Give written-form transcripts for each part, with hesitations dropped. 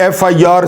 FIR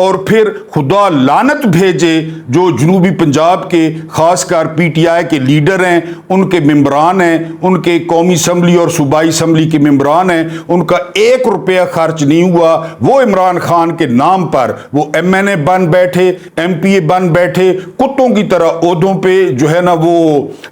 اور پھر خدا لعنت بھیجے جو جنوبی پنجاب کے خاص کر پی ٹی آئی کے لیڈر ہیں، ان کے ممبران ہیں، ان کے قومی اسمبلی اور صوبائی اسمبلی کے ممبران ہیں، ان کا 1 روپیہ خرچ نہیں ہوا، وہ عمران خان کے نام پر وہ ایم این اے بن بیٹھے، ایم پی اے بن بیٹھے، کتوں کی طرح عہدوں پہ جو ہے نا وہ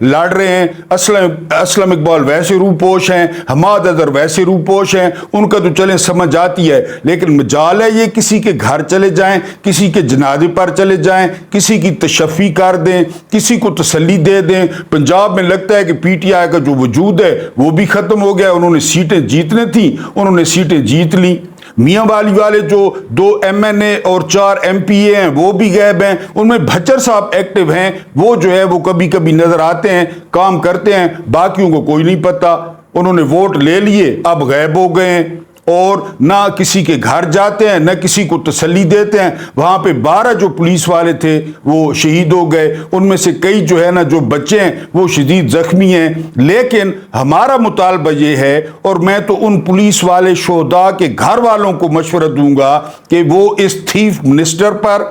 لڑ رہے ہیں۔ اسلم اقبال ویسے روپوش ہیں، حماد اظہر ویسے روپوش ہیں، ان کا تو چلیں سمجھ آتی ہے، لیکن مجال ہے یہ کسی کے گھر چلے جائیں، کسی کے جنازے پر چلے جائیں، کسی کی تشفی کر دیں، کسی کو تسلی دے دیں۔ پنجاب میں لگتا ہے کہ پی ٹی آئی کا جو وجود ہے وہ بھی ختم ہو گیا، انہوں نے سیٹیں جیتنے تھیں، انہوں نے سیٹیں جیت لیں۔ میاں والی والے جو 2 ایم این اے اور 4 ایم پی اے ہیں وہ بھی غائب ہیں، ان میں بھچر صاحب ایکٹیو ہیں، وہ جو ہے وہ کبھی کبھی نظر آتے ہیں، کام کرتے ہیں، باقیوں کو کوئی نہیں پتا، انہوں نے ووٹ لے لیے اب غائب ہو گئے ہیں، اور نہ کسی کے گھر جاتے ہیں، نہ کسی کو تسلی دیتے ہیں۔ وہاں پہ 12 جو پولیس والے تھے وہ شہید ہو گئے، ان میں سے کئی جو ہے نا جو بچے ہیں وہ شدید زخمی ہیں۔ لیکن ہمارا مطالبہ یہ ہے، اور میں تو ان پولیس والے شہداء کے گھر والوں کو مشورہ دوں گا کہ وہ اس تھیف منسٹر پر،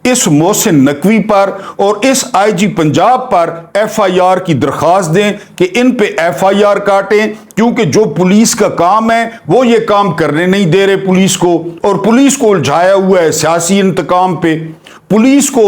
اس محسن نقوی پر اور اس آئی جی پنجاب پر ایف آئی آر کی درخواست دیں کہ ان پہ ایف آئی آر کاٹیں، کیونکہ جو پولیس کا کام ہے وہ یہ کام کرنے نہیں دے رہے پولیس کو، اور پولیس کو الجھایا ہوا ہے سیاسی انتقام پہ، پولیس کو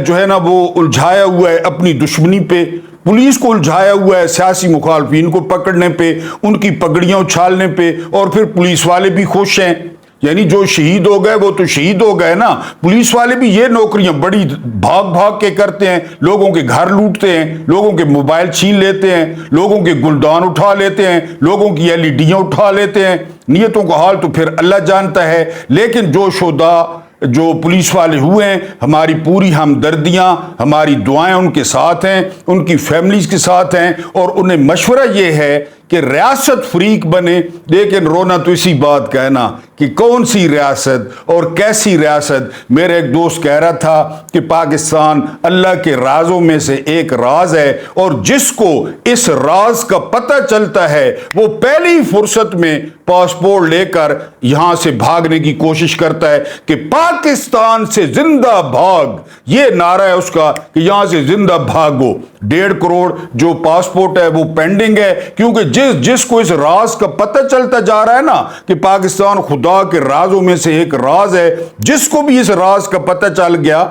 جو ہے نا وہ الجھایا ہوا ہے اپنی دشمنی پہ، پولیس کو الجھایا ہوا ہے سیاسی مخالفین کو پکڑنے پہ، ان کی پگڑیاں اچھالنے پہ، اور پھر پولیس والے بھی خوش ہیں۔ یعنی جو شہید ہو گئے وہ تو شہید ہو گئے نا، پولیس والے بھی یہ نوکریاں بڑی بھاگ بھاگ کے کرتے ہیں، لوگوں کے گھر لوٹتے ہیں، لوگوں کے موبائل چھین لیتے ہیں، لوگوں کے گلدان اٹھا لیتے ہیں، لوگوں کی ایل ای ڈیاں اٹھا لیتے ہیں۔ نیتوں کا حال تو پھر اللہ جانتا ہے، لیکن جو شہداء جو پولیس والے ہوئے ہیں، ہماری پوری ہمدردیاں، ہماری دعائیں ان کے ساتھ ہیں، ان کی فیملیز کے ساتھ ہیں، اور انہیں مشورہ یہ ہے کہ ریاست فریق بنے۔ لیکن رونا تو اسی بات کا ہے نا کہ کون سی ریاست اور کیسی ریاست۔ میرے ایک دوست کہہ رہا تھا کہ پاکستان اللہ کے رازوں میں سے ایک راز ہے، اور جس کو اس راز کا پتہ چلتا ہے وہ پہلی فرصت میں پاسپورٹ لے کر یہاں سے بھاگنے کی کوشش کرتا ہے کہ پاکستان سے زندہ بھاگ، یہ نعرہ ہے اس کا کہ یہاں سے زندہ بھاگو۔ 1.5 کروڑ جو پاسپورٹ ہے وہ پینڈنگ ہے، کیونکہ جس کو اس راز کا پتہ چلتا جا رہا ہے نا کہ پاکستان خدا کے رازوں میں سے ایک راز ہے، جس کو بھی اس راز کا پتہ چل گیا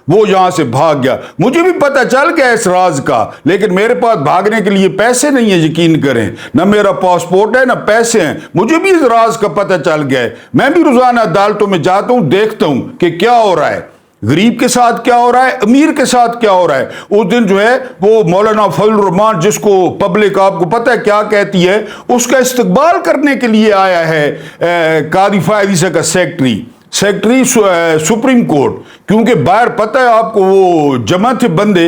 وہ یہاں سے بھاگ گیا۔ مجھے بھی پتہ چل گیا اس راز کا، لیکن میرے پاس بھاگنے کے لیے پیسے نہیں ہیں، یقین کریں، نہ میرا پاسپورٹ ہے نہ پیسے ہیں۔ مجھے بھی اس راز کا پتہ چل گیا ہے، میں بھی روزانہ عدالتوں میں جاتا ہوں، دیکھتا ہوں کہ کیا ہو رہا ہے، غریب کے ساتھ کیا ہو رہا ہے، امیر کے ساتھ کیا ہو رہا ہے۔ اس دن جو ہے وہ مولانا فضل الرحمان، جس کو پبلک آپ کو پتہ ہے کیا کہتی ہے، اس کا استقبال کرنے کے لیے آیا ہے قاضی فائز عیسیٰ کا سیکٹری سپریم کورٹ، کیونکہ باہر پتہ ہے آپ کو وہ جمع تھے بندے،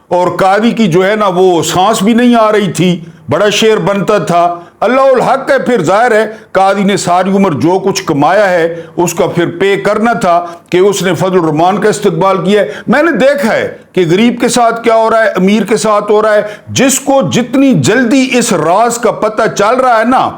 اور قاضی کی جو ہے نا وہ سانس بھی نہیں آ رہی تھی، بڑا شیر بنتا تھا۔ اللہ الحق ہے، پھر ظاہر ہے قاضی نے ساری عمر جو کچھ کمایا ہے اس کا پھر پے کرنا تھا کہ اس نے فضل الرحمان کا استقبال کیا ہے۔ میں نے دیکھا ہے کہ غریب کے ساتھ کیا ہو رہا ہے، امیر کے ساتھ ہو رہا ہے۔ جس کو جتنی جلدی اس راز کا پتہ چل رہا ہے نا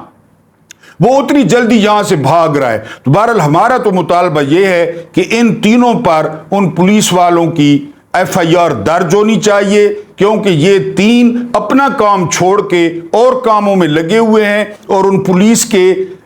وہ اتنی جلدی یہاں سے بھاگ رہا ہے۔ تو بہرحال ہمارا تو مطالبہ یہ ہے کہ ان تینوں پر ان پولیس والوں کی ایف آئی آر درج ہونی چاہیے، کیونکہ یہ 3 اپنا کام چھوڑ کے اور کاموں میں لگے ہوئے ہیں، اور ان پولیس کے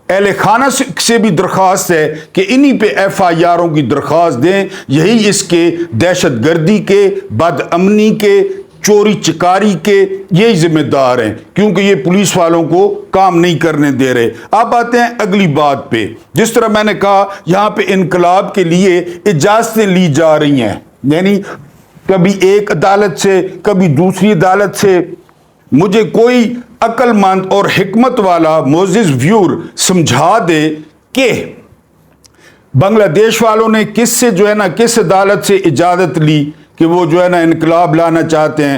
اہل خانہ سے بھی درخواست ہے کہ انہی پہ ایف آئی آروں کی درخواست دیں۔ یہی اس کے دہشت گردی کے، بد امنی کے، چوری چکاری کے یہی ذمہ دار ہیں، کیونکہ یہ پولیس والوں کو کام نہیں کرنے دے رہے۔ اب آتے ہیں اگلی بات پہ، جس طرح میں نے کہا یہاں پہ انقلاب کے لیے اجازتیں لی جا رہی ہیں، یعنی کبھی ایک عدالت سے کبھی دوسری عدالت سے۔ مجھے کوئی عقل مند اور حکمت والا معزز ویور سمجھا دے کہ بنگلہ دیش والوں نے کس سے جو ہے نا کس عدالت سے اجازت لی کہ وہ جو ہے نا انقلاب لانا چاہتے ہیں،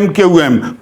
MQM,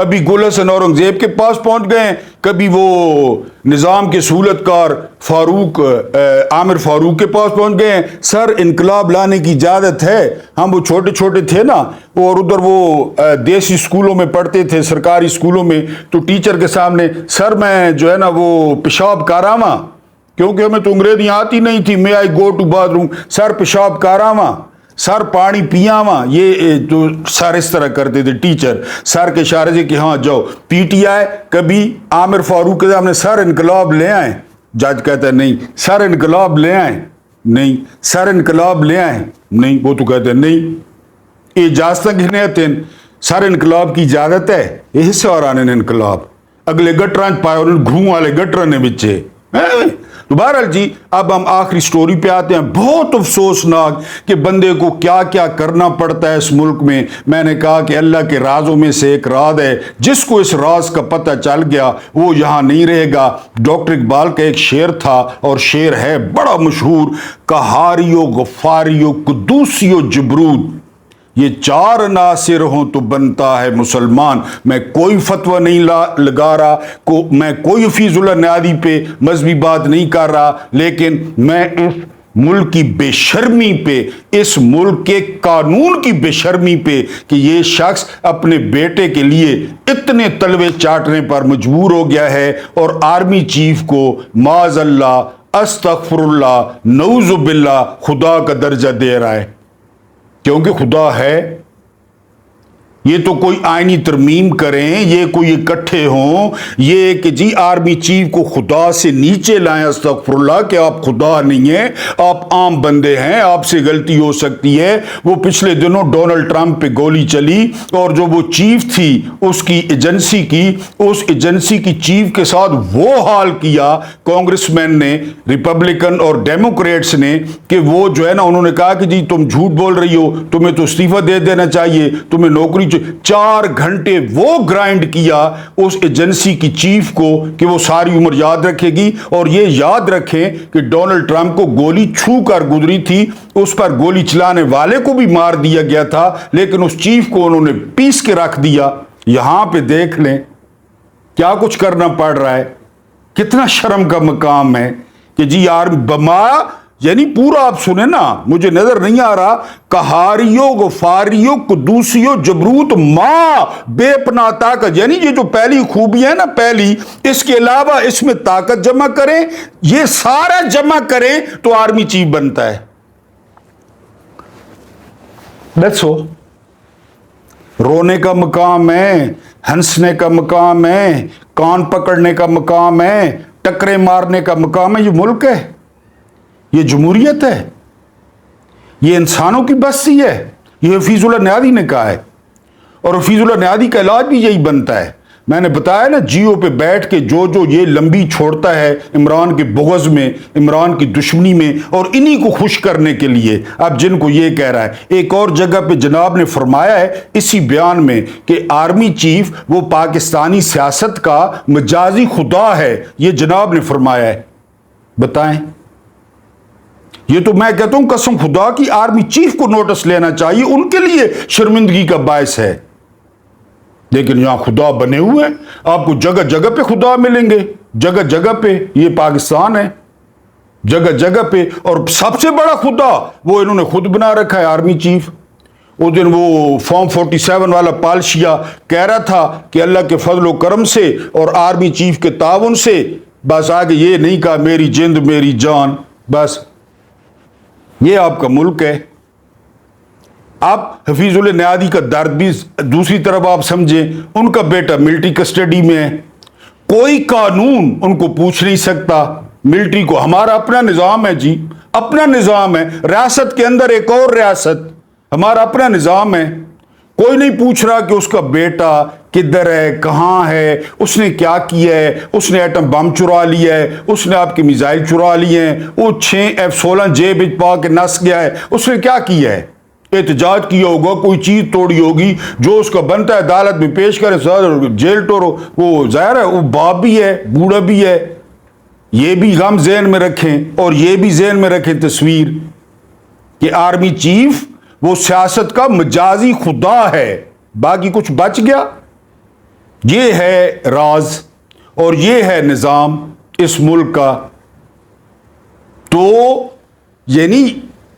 ابھی گل حسن اورنگزیب کے پاس پہنچ گئے ہیں, کبھی وہ نظام کے سہولت کار عامر فاروق کے پاس پہنچ گئے ہیں. سر انقلاب لانے کی اجازت ہے. ہم وہ چھوٹے چھوٹے تھے نا, اور ادھر وہ دیسی اسکولوں میں پڑھتے تھے, سرکاری اسکولوں میں, تو ٹیچر کے سامنے سر میں جو ہے نا وہ پیشاب کراواں, کیونکہ ہمیں تو انگریزی آتی نہیں تھی, میں آئی گو ٹو باتھ روم, سر پیشاب کراواں, سر پانی پیاواں, یہ جو سر اس طرح کرتے تھے ٹیچر, سر کے اشارے سے کہ ہاں جاؤ. پی ٹی آئی کبھی عامر فاروق کے سامنے سر انقلاب لے آئیں, جج کہتا ہے نہیں. سر انقلاب لے آئیں, نہیں. سر انقلاب لے آئیں, نہیں. وہ تو کہتے ہیں نہیں. اجازت گھنے سر انقلاب کی اجازت ہے, یہ سے اور آنے انقلاب اگلے گٹران پائے اور گھروں والے گٹران بچے. تو بہرحال جی, اب ہم آخری سٹوری پہ آتے ہیں. بہت افسوسناک کہ بندے کو کیا کیا کرنا پڑتا ہے اس ملک میں. میں نے کہا کہ اللہ کے رازوں میں سے ایک راز ہے, جس کو اس راز کا پتہ چل گیا وہ یہاں نہیں رہے گا. ڈاکٹر اقبال کا ایک شعر تھا, اور شعر ہے بڑا مشہور, کہاریو غفاریو قدوسیو جبروت, یہ چار عناصر ہوں تو بنتا ہے مسلمان. میں کوئی فتویٰ نہیں لگا رہا, میں کوئی حفیظ اللہ نیادی پہ مذہبی بات نہیں کر رہا, لیکن میں اس ملک کی بے شرمی پہ, اس ملک کے قانون کی بے شرمی پہ, کہ یہ شخص اپنے بیٹے کے لیے اتنے تلوے چاٹنے پر مجبور ہو گیا ہے, اور آرمی چیف کو معاذ اللہ, استغفر اللہ, نعوذ باللہ, خدا کا درجہ دے رہا ہے. کیونکہ خدا ہے. یہ تو کوئی آئینی ترمیم کریں, یہ کوئی اکٹھے ہوں, یہ کہ جی آرمی چیف کو خدا سے نیچے لائیں, استغفر اللہ, کہ آپ خدا نہیں ہیں, آپ عام بندے ہیں, آپ سے غلطی ہو سکتی ہے. وہ پچھلے دنوں ڈونلڈ ٹرمپ پہ گولی چلی, اور جو وہ چیف تھی اس کی ایجنسی کی, اس ایجنسی کی چیف کے ساتھ وہ حال کیا کانگریس مین نے, ریپبلکن اور ڈیموکریٹس نے, کہ وہ جو ہے نا انہوں نے کہا کہ جی تم جھوٹ بول رہی ہو, تمہیں تو استعفیٰ دے دینا چاہیے, تمہیں نوکری. 4 گھنٹے وہ گرائنڈ کیا اس ایجنسی کی چیف کو کہ وہ ساری عمر یاد رکھے گی. اور یہ یاد رکھیں کہ ڈونلڈ ٹرمپ کو گولی چھو کر گزری تھی, اس پر گولی چلانے والے کو بھی مار دیا گیا تھا, لیکن اس چیف کو انہوں نے پیس کے رکھ دیا. یہاں پہ دیکھ لیں کیا کچھ کرنا پڑ رہا ہے, کتنا شرم کا مقام ہے کہ جی یار بما, یعنی پورا آپ سنیں نا, مجھے نظر نہیں آ رہا, کہاریو غفاریو قدوسیو جبروت, ماں بے پناہ طاقت. یعنی یہ جو پہلی خوبی ہے نا, پہلی, اس کے علاوہ اس میں طاقت جمع کریں, یہ سارا جمع کریں تو آرمی چیف بنتا ہے. That's all. رونے کا مقام ہے, ہنسنے کا مقام ہے, کان پکڑنے کا مقام ہے, ٹکرے مارنے کا مقام ہے. یہ ملک ہے, یہ جمہوریت ہے, یہ انسانوں کی بستی ہے. یہ حفیظ اللہ نیادی نے کہا ہے, اور حفیظ اللہ نیادی کا علاج بھی یہی بنتا ہے. میں نے بتایا نا, جیو پہ بیٹھ کے جو یہ لمبی چھوڑتا ہے عمران کے بغض میں, عمران کی دشمنی میں, اور انہی کو خوش کرنے کے لیے. اب جن کو یہ کہہ رہا ہے, ایک اور جگہ پہ جناب نے فرمایا ہے اسی بیان میں کہ آرمی چیف وہ پاکستانی سیاست کا مجازی خدا ہے. یہ جناب نے فرمایا ہے. بتائیں, یہ تو میں کہتا ہوں قسم خدا کی آرمی چیف کو نوٹس لینا چاہیے, ان کے لیے شرمندگی کا باعث ہے. لیکن یہاں خدا بنے ہوئے ہیں, آپ کو جگہ جگہ پہ خدا ملیں گے, جگہ جگہ پہ. یہ پاکستان ہے, جگہ جگہ پہ. اور سب سے بڑا خدا وہ انہوں نے خود بنا رکھا ہے, آرمی چیف. اس دن وہ فارم 47 والا پالشیا کہہ رہا تھا کہ اللہ کے فضل و کرم سے اور آرمی چیف کے تعاون سے, بس آگے یہ نہیں کہا میری جند میری جان. بس یہ آپ کا ملک ہے. اب حفیظ اللہ نیادی کا درد بھی دوسری طرف آپ سمجھیں, ان کا بیٹا ملٹری کسٹڈی میں ہے, کوئی قانون ان کو پوچھ نہیں سکتا. ملٹری کو ہمارا اپنا نظام ہے جی, اپنا نظام ہے, ریاست کے اندر ایک اور ریاست, ہمارا اپنا نظام ہے. کوئی نہیں پوچھ رہا کہ اس کا بیٹا کدھر ہے, کہاں ہے, اس نے کیا کیا ہے, اس نے ایٹم بم چرا لیا ہے, اس نے آپ کے میزائل چرا لیے ہیں, وہ 6 F-16 جیب پا کے نس گیا ہے, اس نے کیا کیا ہے, احتجاج کیا ہوگا, کوئی چیز توڑی ہوگی, جو اس کا بنتا ہے عدالت میں پیش کرے, جیل ٹورو. وہ ظاہر ہے وہ باپ بھی ہے, بوڑھا بھی ہے. یہ بھی غم ذہن میں رکھیں, اور یہ بھی ذہن میں رکھیں تصویر کہ آرمی چیف وہ سیاست کا مجازی خدا ہے. باقی کچھ بچ گیا, یہ ہے راز اور یہ ہے نظام اس ملک کا. تو یعنی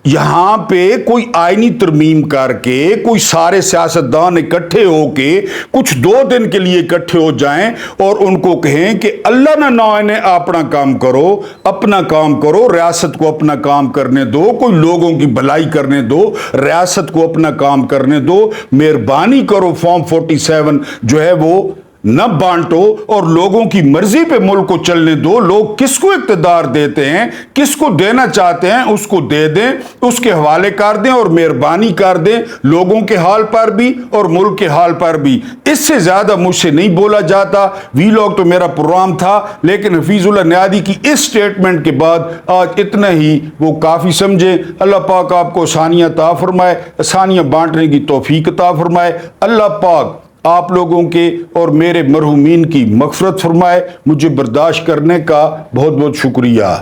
یہاں پہ کوئی آئینی ترمیم کر کے کوئی سارے سیاستدان اکٹھے ہو کے کچھ 2 دن کے لیے اکٹھے ہو جائیں اور ان کو کہیں کہ اللہ نہ انہیں اپنا کام کرو، اپنا کام کرو، ریاست کو اپنا کام کرنے دو، کوئی لوگوں کی بھلائی کرنے دو، ریاست کو اپنا کام کرنے دو، مہربانی کرو فارم 47 جو ہے وہ نہ بانٹو اور لوگوں کی مرضی پہ ملک کو چلنے دو. لوگ کس کو اقتدار دیتے ہیں، کس کو دینا چاہتے ہیں، اس کو دے دیں، اس کے حوالے کر دیں اور مہربانی کر دیں لوگوں کے حال پر بھی اور ملک کے حال پر بھی. اس سے زیادہ مجھ سے نہیں بولا جاتا. وی لاگ تو میرا پروگرام تھا، لیکن حفیظ اللہ نیادی کی اس سٹیٹمنٹ کے بعد آج اتنا ہی وہ کافی سمجھیں. اللہ پاک آپ کو آسانیاں عطا فرمائے، آسانیاں بانٹنے کی توفیق عطا فرمائے. اللہ پاک آپ لوگوں کے اور میرے مرحومین کی مغفرت فرمائے. مجھے برداشت کرنے کا بہت بہت شکریہ.